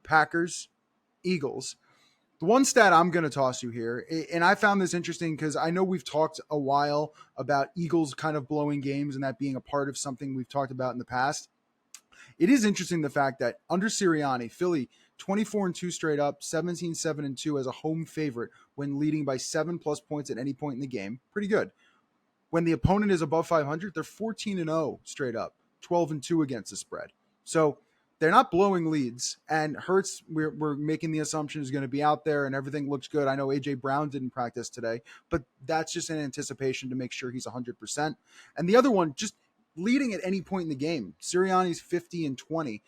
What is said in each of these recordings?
Packers, Eagles. The one stat I'm going to toss you here, and I found this interesting because I know we've talked a while about Eagles kind of blowing games and that being a part of something we've talked about in the past. It is interesting the fact that under Sirianni, Philly 24-2 straight up, 17-7-2 as a home favorite when leading by 7+ points at any point in the game. Pretty good. When the opponent is above 500, they're 14-0 straight up, 12-2 against the spread. So they're not blowing leads. And Hurts, we're making the assumption is going to be out there and everything looks good. I know A.J. Brown didn't practice today, but that's just an anticipation to make sure he's 100%. And the other one, just leading at any point in the game. Sirianni's 50-20.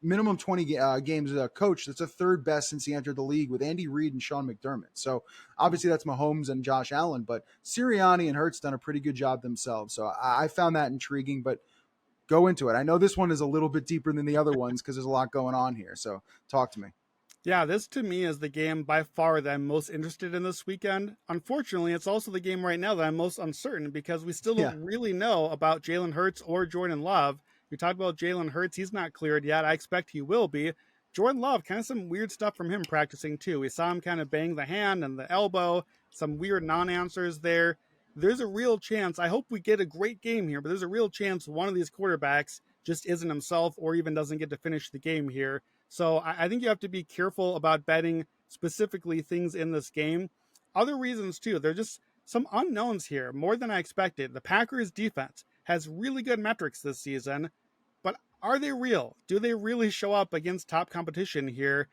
Minimum 20 games as a coach. That's the third best since he entered the league with Andy Reid and Sean McDermott. So obviously that's Mahomes and Josh Allen, but Sirianni and Hurts done a pretty good job themselves. So I found that intriguing, but go into it. I know this one is a little bit deeper than the other ones because there's a lot going on here. So talk to me. Yeah, this to me is the game by far that I'm most interested in this weekend. Unfortunately, it's also the game right now that I'm most uncertain because we still don't really know about Jalen Hurts or Jordan Love. We talked about Jalen Hurts. He's not cleared yet. I expect he will be. Jordan Love, kind of some weird stuff from him practicing too. We saw him kind of bang the hand and the elbow, some weird non-answers there. There's a real chance. I hope we get a great game here, but there's a real chance one of these quarterbacks just isn't himself or even doesn't get to finish the game here. So I think you have to be careful about betting specifically things in this game. Other reasons too, there's just some unknowns here, more than I expected. The Packers defense has really good metrics this season, but are they real? Do they really show up against top competition here?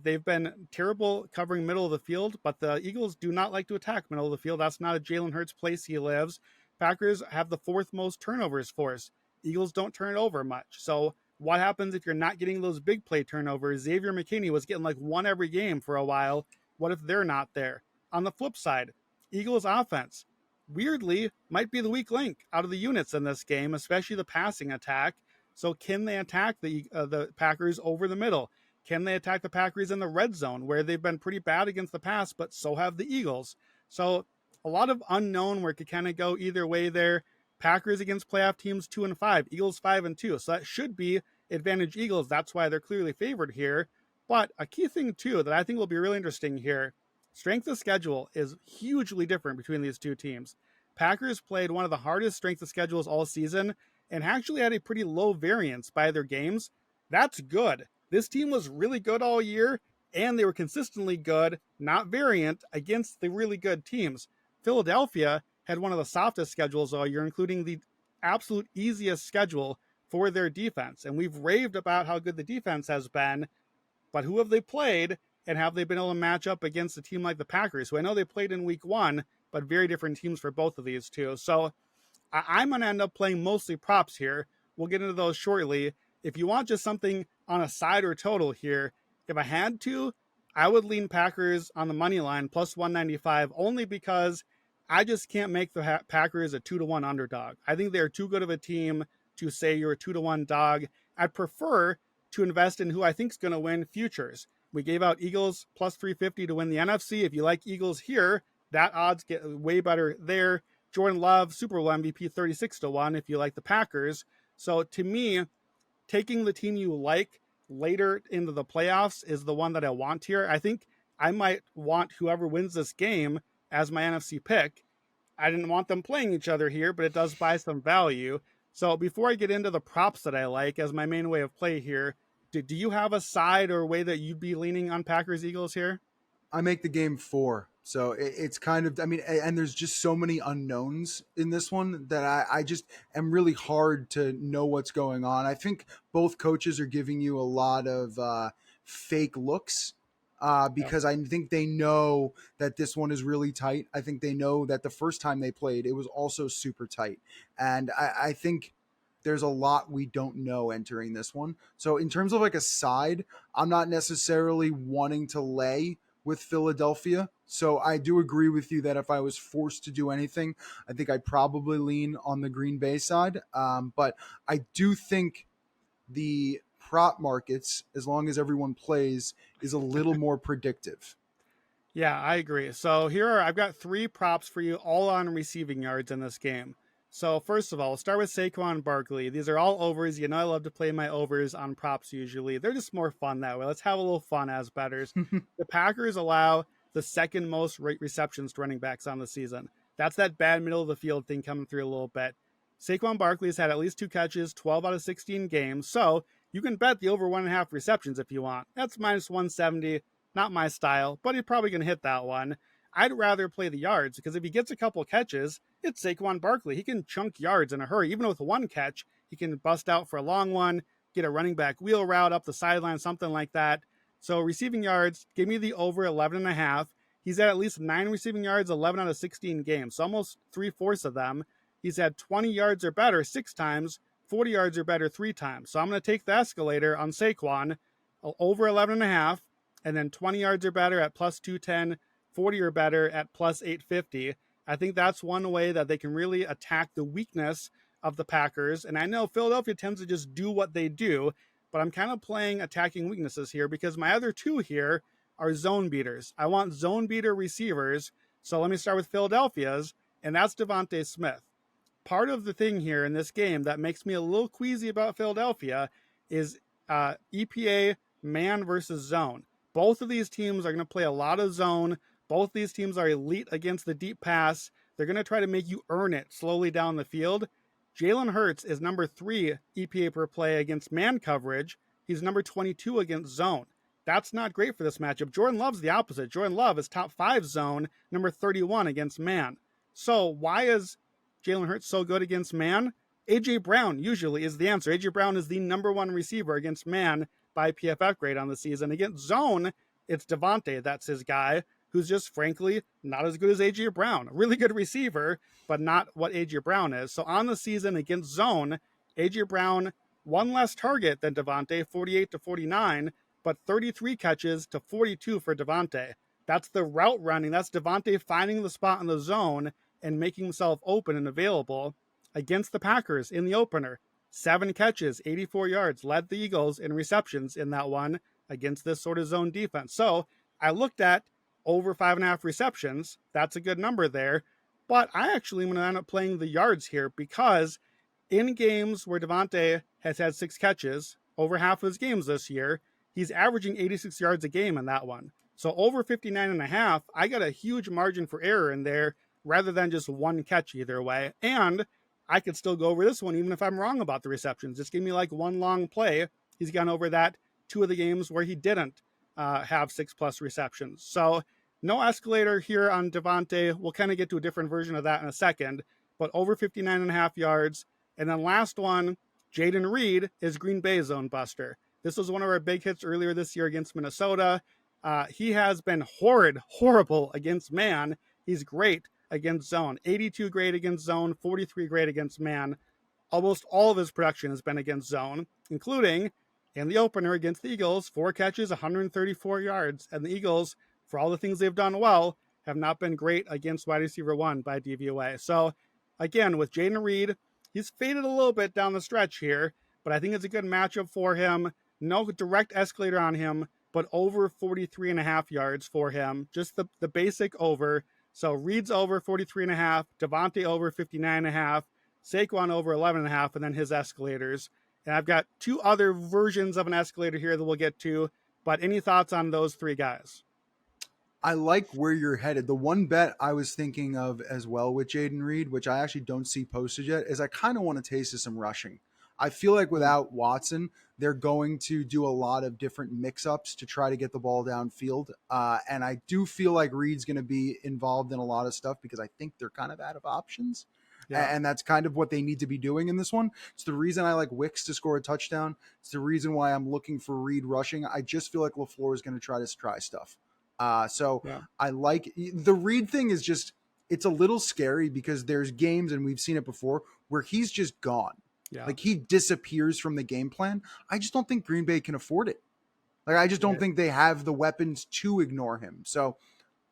They've been terrible covering middle of the field, but the Eagles do not like to attack middle of the field. That's not a Jalen Hurts place he lives. Packers have the fourth most turnovers forced. Eagles don't turn it over much. So what happens if you're not getting those big play turnovers? Xavier McKinney was getting like one every game for a while. What if they're not there? On the flip side, Eagles offense, weirdly, might be the weak link out of the units in this game, especially the passing attack. So can they attack the Packers over the middle? Can they attack the Packers in the red zone where they've been pretty bad against the pass, but so have the Eagles? So a lot of unknown where it could kind of go either way there. Packers against playoff teams 2-5, Eagles 5-2. So that should be advantage Eagles. That's why they're clearly favored here. But a key thing too that I think will be really interesting here, strength of schedule is hugely different between these two teams. Packers played one of the hardest strength of schedules all season and actually had a pretty low variance by their games. That's good. This team was really good all year, and they were consistently good, not variant, against the really good teams. Philadelphia had one of the softest schedules all year, including the absolute easiest schedule for their defense. And we've raved about how good the defense has been, but who have they played, and have they been able to match up against a team like the Packers, who I know they played in week 1, but very different teams for both of these two. So I'm going to end up playing mostly props here. We'll get into those shortly. If you want just something on a side or total here, if I had to, I would lean Packers on the money line plus 195, only because I just can't make the Packers a 2-1 underdog. I think they're too good of a team to say you're a 2-1 dog. I'd prefer to invest in who I think is going to win futures. We gave out Eagles plus 350 to win the NFC. If you like Eagles here, that odds get way better there. Jordan Love, Super Bowl MVP, 36-1 if you like the Packers. So to me, taking the team you like later into the playoffs is the one that I want here. I think I might want whoever wins this game as my NFC pick. I didn't want them playing each other here, but it does buy some value. So before I get into the props that I like as my main way of play here, do you have a side or way that you'd be leaning on Packers Eagles here? I make the game 4. So it's kind of, I mean, and there's just so many unknowns in this one that I just am really hard to know what's going on. I think both coaches are giving you a lot of fake looks because I think they know that this one is really tight. I think they know that the first time they played, it was also super tight. And I think there's a lot we don't know entering this one. So in terms of like a side, I'm not necessarily wanting to lay with Philadelphia. So I do agree with you that if I was forced to do anything, I think I'd probably lean on the Green Bay side. But I do think the prop markets, as long as everyone plays, is a little more predictive. Yeah, I agree. So I've got 3 props for you, all on receiving yards in this game. So first of all, we'll start with Saquon Barkley. These are all overs. You know I love to play my overs on props usually. They're just more fun that way. Let's have a little fun as bettors. The Packers allow the second most receptions to running backs on the season. That's that bad middle of the field thing coming through a little bit. Saquon Barkley's had at least 2 catches, 12 out of 16 games. So you can bet the over 1.5 receptions if you want. That's minus 170. Not my style, but he's probably going to hit that one. I'd rather play the yards because if he gets a couple catches, it's Saquon Barkley. He can chunk yards in a hurry. Even with one catch, he can bust out for a long one, get a running back wheel route up the sideline, something like that. So receiving yards, give me the over 11.5. He's at least 9 receiving yards, 11 out of 16 games, so almost 3/4 of them. He's had 20 yards or better 6 times, 40 yards or better 3 times. So I'm going to take the escalator on Saquon, over 11.5, and then 20 yards or better at plus 210, 40 or better at plus 850. I think that's one way that they can really attack the weakness of the Packers. And I know Philadelphia tends to just do what they do, but I'm kind of playing attacking weaknesses here because my other 2 here are zone beaters. I want zone beater receivers. So let me start with Philadelphia's, and that's Devontae Smith. Part of the thing here in this game that makes me a little queasy about Philadelphia is EPA man versus zone. Both of these teams are going to play a lot of zone. Both these teams are elite against the deep pass. They're going to try to make you earn it slowly down the field. Jalen Hurts is number 3 EPA per play against man coverage. He's number 22 against zone. That's not great for this matchup. Jordan Love's the opposite. Jordan Love is top 5 zone, number 31 against man. So why is Jalen Hurts so good against man? A.J. Brown usually is the answer. A.J. Brown is the number 1 receiver against man by PFF grade on the season. Against zone, it's Devontae. That's his guy, who's just frankly not as good as A.J. Brown. A really good receiver, but not what A.J. Brown is. So on the season against zone, A.J. Brown, 1 less target than Devontae, 48 to 49, but 33 catches to 42 for Devontae. That's the route running. That's Devontae finding the spot in the zone and making himself open and available. Against the Packers in the opener, 7 catches, 84 yards, led the Eagles in receptions in that one against this sort of zone defense. So I looked at over 5.5 receptions. That's a good number there. But I actually am going to end up playing the yards here because in games where Devontae has had 6 catches, over half of his games this year, he's averaging 86 yards a game in that one. So over 59.5, I got a huge margin for error in there rather than just 1 catch either way. And I could still go over this one even if I'm wrong about the receptions. Just give me like 1 long play. He's gone over that 2 of the games where he didn't have 6+ receptions. So no escalator here on Devontae. We'll kind of get to a different version of that in a second, but over 59.5 yards. And then last one, Jaden Reed is Green Bay zone buster. This was one of our big hits earlier this year against Minnesota. He has been horrible against man. He's great against zone. 82 great against zone, 43 great against man. Almost all of his production has been against zone, including in the opener against the Eagles, 4 catches, 134 yards. And the Eagles, for all the things they've done well, have not been great against wide receiver 1 by DVOA. So again, with Jaden Reed, he's faded a little bit down the stretch here, but I think it's a good matchup for him. No direct escalator on him, but over 43.5 yards for him. Just the basic over. So Reed's over 43.5, Devontae over 59.5, Saquon over 11.5, and then his escalators. And I've got 2 other versions of an escalator here that we'll get to, but any thoughts on those 3 guys? I like where you're headed. The one bet I was thinking of as well with Jaden Reed, which I actually don't see posted yet, is I kind of want to taste of some rushing. I feel like without Watson, they're going to do a lot of different mix-ups to try to get the ball downfield. And I do feel like Reed's going to be involved in a lot of stuff because I think they're kind of out of options. Yeah. And that's kind of what they need to be doing in this one. It's the reason I like Wicks to score a touchdown. It's the reason why I'm looking for Reed rushing. I just feel like LaFleur is going to try stuff. I like the Reed thing is just, it's a little scary because there's games, and we've seen it before, where he's just gone. Yeah. Like he disappears from the game plan. I just don't think Green Bay can afford it. Like, I just don't think they have the weapons to ignore him. So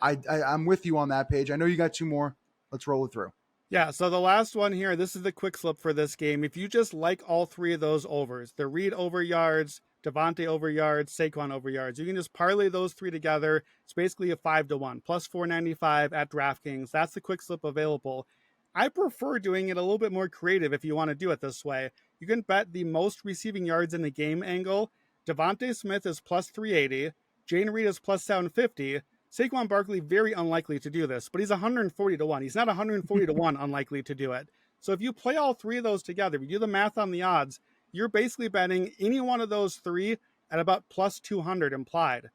I'm with you on that page. I know you got 2 more. Let's roll it through. Yeah, so the last one here, this is the quick slip for this game. If you just like all 3 of those overs, the Reed over yards, Devontae over yards, Saquon over yards, you can just parlay those 3 together. It's basically a 5-to-1, plus 495 at DraftKings. That's the quick slip available. I prefer doing it a little bit more creative if you want to do it this way. You can bet the most receiving yards in the game angle. Devontae Smith is plus 380. Jane Reed is plus 750. Saquon Barkley, very unlikely to do this, but he's 140 to 1. He's not 140 to 1 unlikely to do it. So if you play all three of those together, if you do the math on the odds, you're basically betting any one of those three at about plus 200 implied.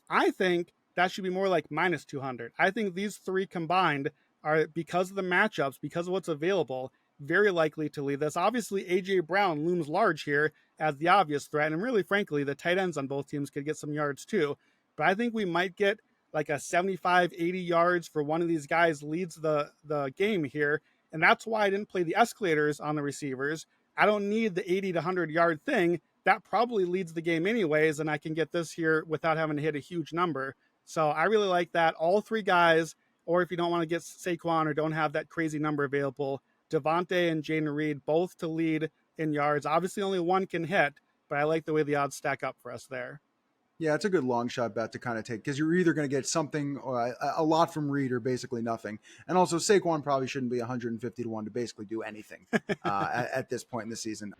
I think that should be more like minus 200. I think these three combined are, because of the matchups, because of what's available, very likely to lead this. Obviously, A.J. Brown looms large here as the obvious threat, and really, frankly, the tight ends on both teams could get some yards too. But I think we might get like a 75, 80 yards for one of these guys leads the game here, and that's why I didn't play the escalators on the receivers. I don't need the 80 to 100 yard thing. That probably leads the game anyways, and I can get this here without having to hit a huge number. So I really like that. All three guys, or if you don't want to get Saquon or don't have that crazy number available, Devontae and Jayden Reed both to lead in yards. Obviously, only one can hit, but I like the way the odds stack up for us there. Yeah, it's a good long shot bet to kind of take because you're either going to get something or a lot from Reed or basically nothing. And also, Saquon probably shouldn't be 150 to 1 to basically do anything at this point in the season.